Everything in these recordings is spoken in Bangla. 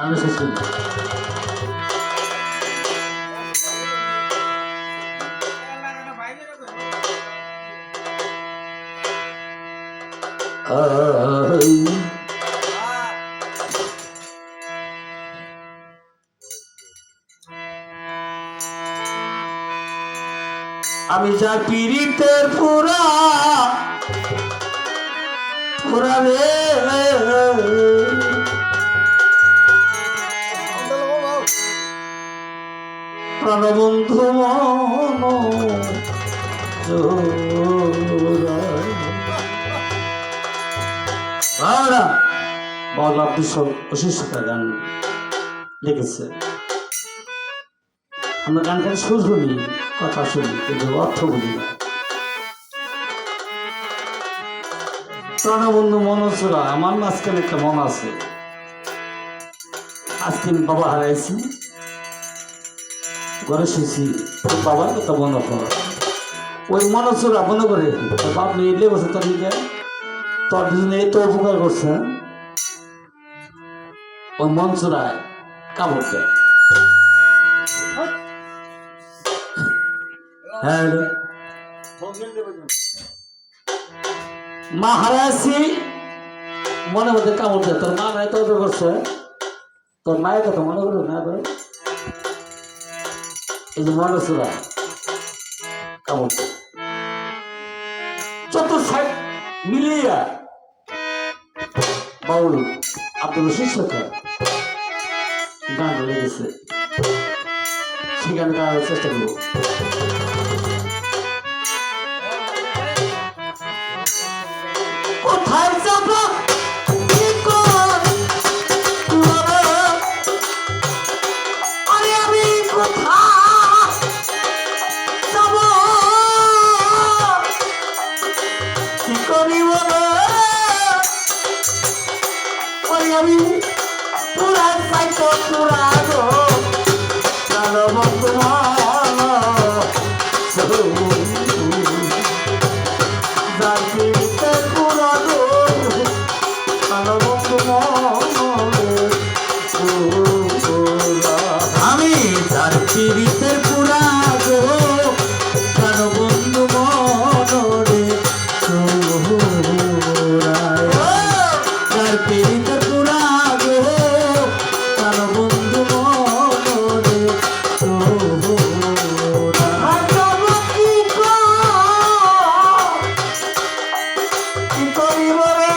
আমি শেষ করি। আমি যা পীড়িতের পুরা পুরা রে প্রাণবন্ধু মন বাউল আব্দুল অশিষ্টা গান লিখেছে। আমরা গান গান সুর শুনি, কথা শুনি, কিন্তু অর্থ বুঝি না। প্রাণবন্ধু মনসুরা, আমার মাঝখানে একটা মন আছে। আজকে আমি বাবা হারাইছি, ঘরে শুয়েছি, বাবার কথা মনে কর। ওই মনসুরা মনে করে বাপ নিয়ে এলে বসে তোর দিকে, তোর দুজনে এত উপকার করছে। ওই মনসুরায় কাপড় দেয়। হ্যাঁ, মা হারাইছি মনে মধ্যে কামড় দেয়। তোর মা নাই তো করছে, তোর মায়ের কথা মনে করো না। এই যে মনসুরা কামড় দেয় যত সাইড মিলিয়া বাউল আব্দুল শিক্ষক গান লেগেছে, সেই গান গাওয়ার চেষ্টা করবো। কোথায় যাব আরে আমি কোথায় যাব কি করিব আমি পুরা সাইট পুরা গো প্রাণবন্ধু আমি তার পীড়িতের পুরা গো প্রাণবন্ধু মনরে তার পীড়িতের পুরা গো প্রাণবন্ধু মনরে কি করিব রে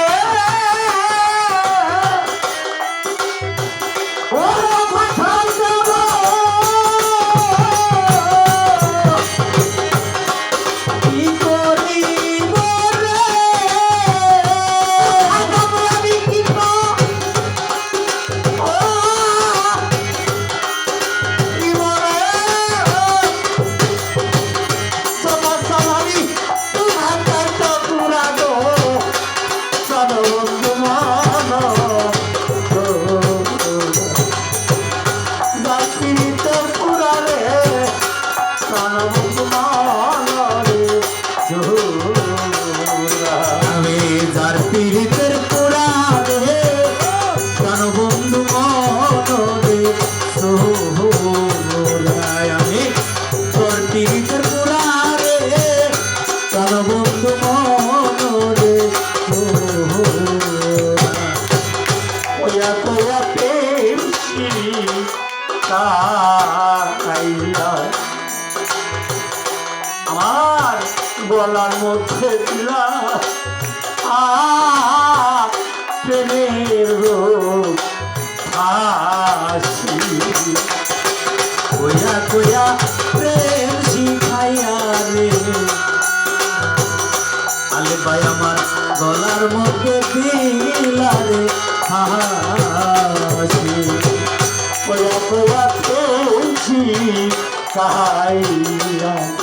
আমার গলার মধ্যে দিলা প্রেমের রোগ হাসি কইয়া কইয়া প্রেম শিখাইয়া রে আলে ভাই আমার গলার মধ্যে দিলা রে হাসি কইয়া কইয়া প্রেম শিখাইয়া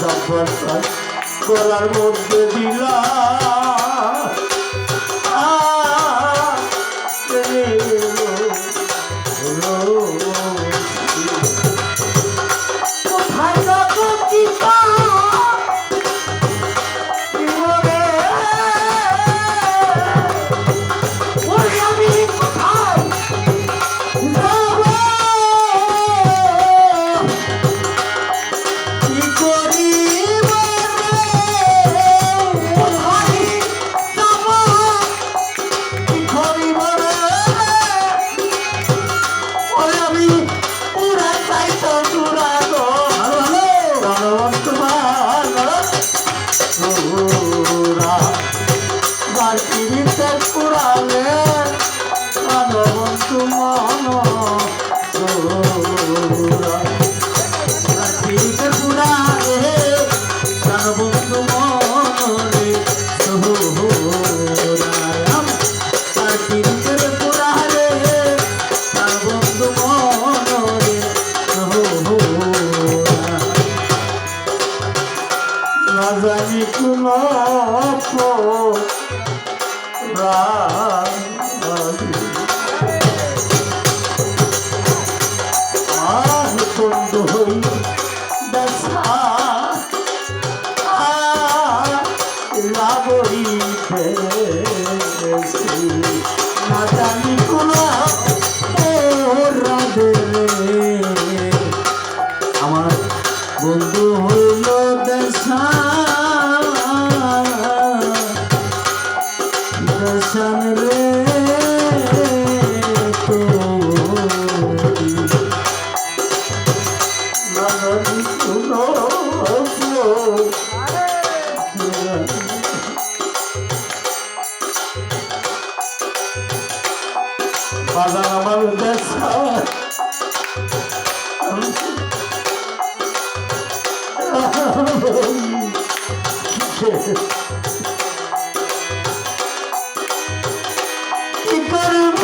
জবরদস্ত গলার মধ্যে দিলা পীড়িতের পুরা রে প্রাণ বন্ধু মনে সোহরায় তার পীড়িতের পুরা রে প্রাণ বন্ধু মনে সোহরায় না জানি কোন বন্ধু হই দেখা লাগইতে না জানি কোন রাধে আমার বন্ধু হইল দেখা দর্শন রে তো বাজার আমার দেখা কি করব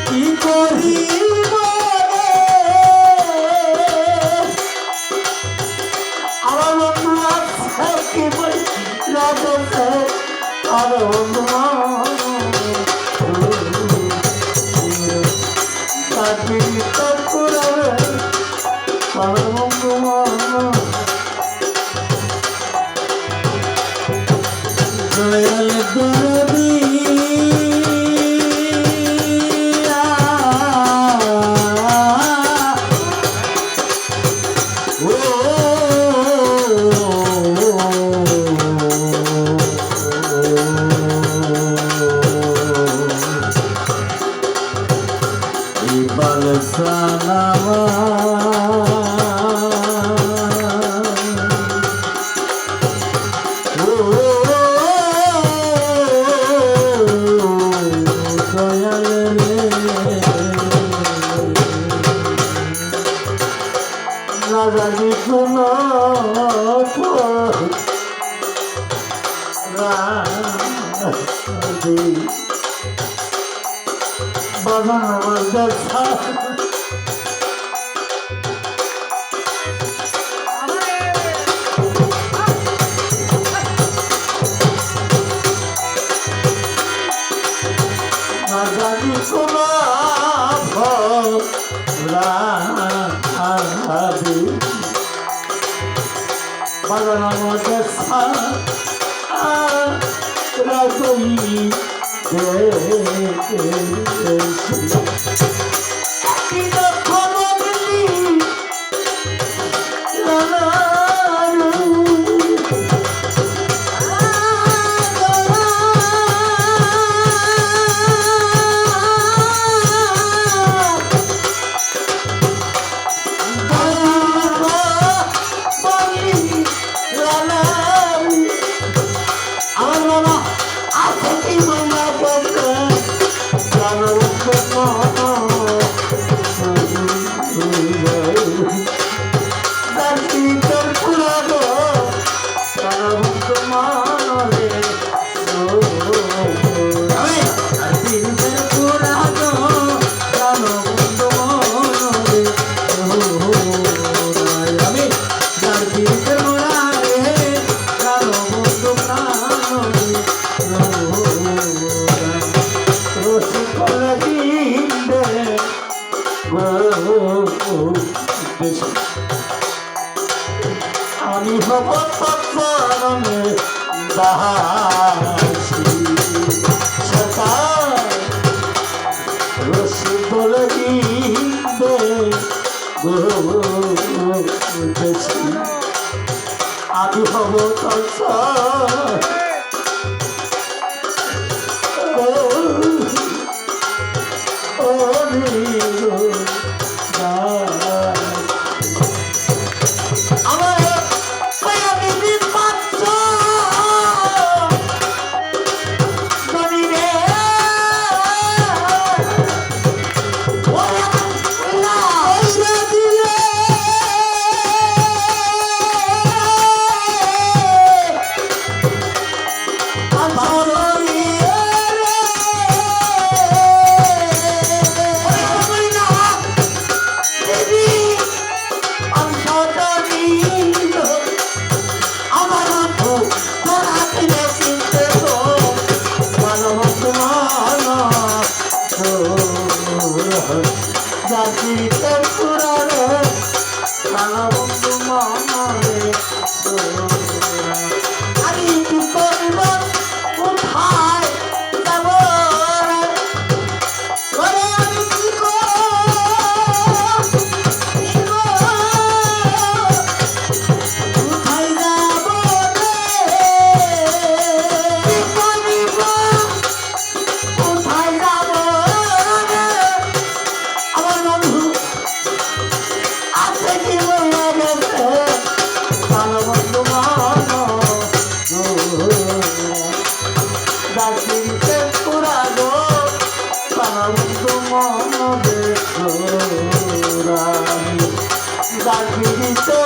কি করিব আমার বন্ধু আছে কি বই রাধে আর বন্ধু তোর পুরাবে আর বন্ধু দয়াল দরদি রাজি কোন বাবা আমার দেখা না জানি কোন বাগান আমার দেখা রাজই আমি হব তৎপরণে দাসী সরকার রসি বলে দিবে আমি হব তৎপর বন্ধু মন বেসুরানি ডাকিরি তো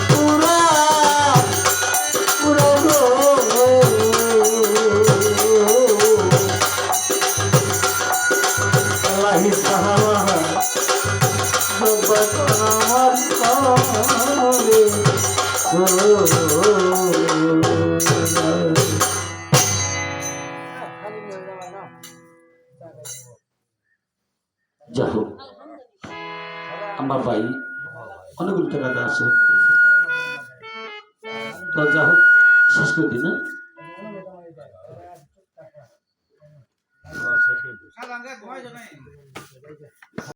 পুরা পুরা গো আল্লাহি সাহাবা সবাই আমার করে যা হোক আমার ভাই অনেকগুলো টাকা আছে তো যা হোক শেষ করে দিন না